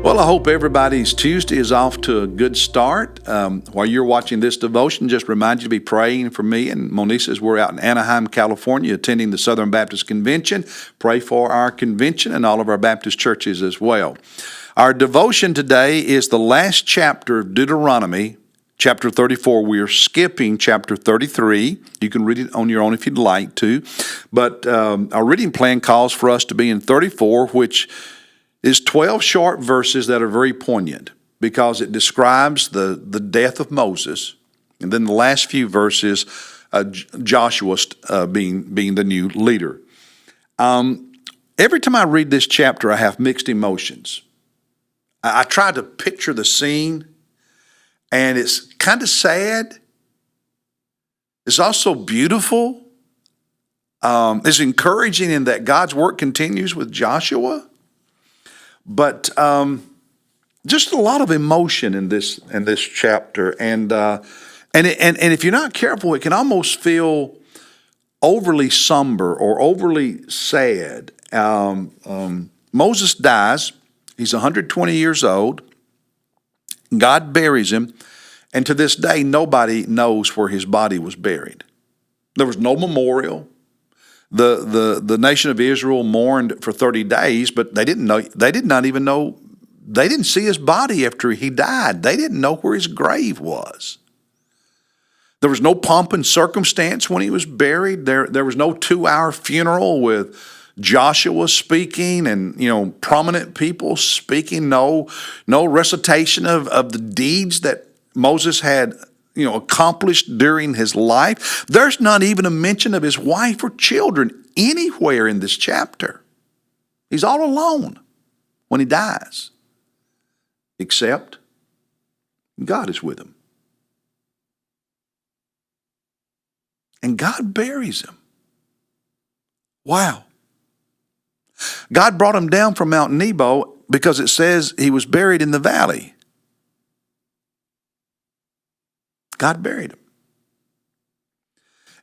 Well, I hope everybody's Tuesday is off to a good start. While you're watching this devotion, just remind you to be praying for me and Monisa as we're out in Anaheim, California, attending the Southern Baptist Convention. Pray for our convention and all of our Baptist churches as well. Our devotion today is the last chapter of Deuteronomy, chapter 34. We are skipping chapter 33. You can read it on your own if you'd like to. But our reading plan calls for us to be in 34, which is 12 short verses that are very poignant because it describes the death of Moses, and then the last few verses, Joshua being the new leader. Every time I read this chapter, I have mixed emotions. I try to picture the scene, and it's kind of sad. It's also beautiful. It's encouraging in that God's work continues with Joshua. But just a lot of emotion in this chapter, and if you're not careful, it can almost feel overly somber or overly sad. Moses dies; he's 120 years old. God buries him, and to this day, nobody knows where his body was buried. There was no memorial. The nation of Israel mourned for 30 days, but they didn't see his body after he died. They didn't know where his grave was. There was no pomp and circumstance when he was buried. There was no 2-hour funeral with Joshua speaking and prominent people speaking. No recitation of the deeds that Moses had accomplished during his life. There's not even a mention of his wife or children anywhere in this chapter. He's all alone when he dies, except God is with him. And God buries him. Wow. God brought him down from Mount Nebo because it says he was buried in the valley. God buried him.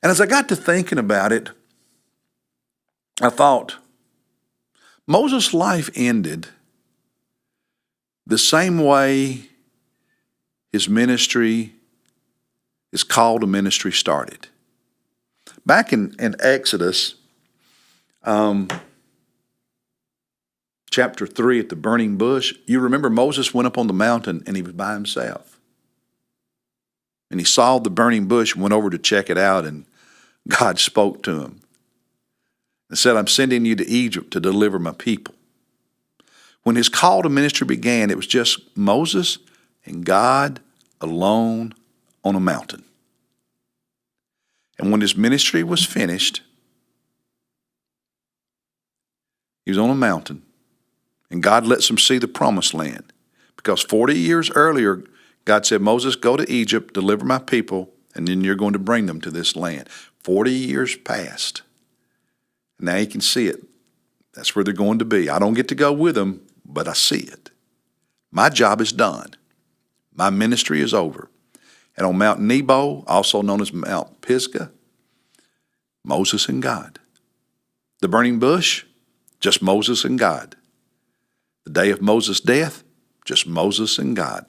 And as I got to thinking about it, I thought, Moses' life ended the same way his ministry, his call to ministry started. Back in Exodus, chapter 3 at the burning bush, you remember Moses went up on the mountain and he was by himself. And he saw the burning bush, went over to check it out, and God spoke to him and said, I'm sending you to Egypt to deliver my people. When his call to ministry began, it was just Moses and God alone on a mountain. And when his ministry was finished, he was on a mountain, and God lets him see the promised land. Because 40 years earlier, God said, Moses, go to Egypt, deliver my people, and then you're going to bring them to this land. 40 years passed. Now you can see it. That's where they're going to be. I don't get to go with them, but I see it. My job is done. My ministry is over. And on Mount Nebo, also known as Mount Pisgah, Moses and God. The burning bush, just Moses and God. The day of Moses' death, just Moses and God.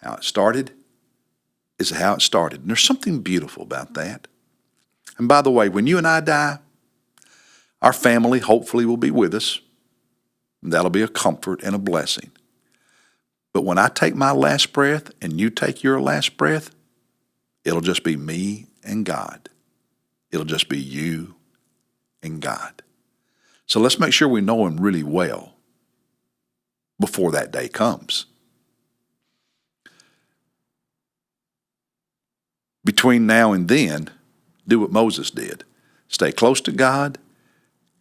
How it started is how it started. And there's something beautiful about that. And by the way, when you and I die, our family hopefully will be with us. And that'll be a comfort and a blessing. But when I take my last breath and you take your last breath, it'll just be me and God. It'll just be you and God. So let's make sure we know him really well before that day comes. Between now and then, do what Moses did. Stay close to God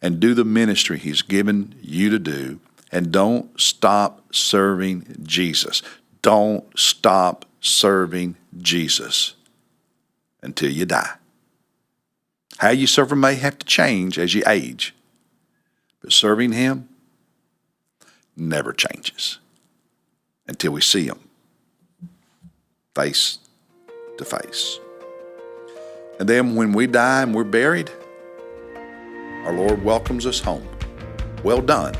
and do the ministry he's given you to do. And don't stop serving Jesus. Don't stop serving Jesus until you die. How you serve him may have to change as you age, but serving him never changes until we see him face to face. And then when we die and we're buried, our Lord welcomes us home. Well done,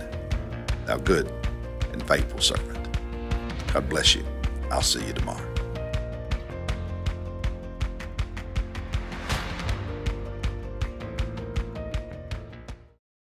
thou good and faithful servant. God bless you. I'll see you tomorrow.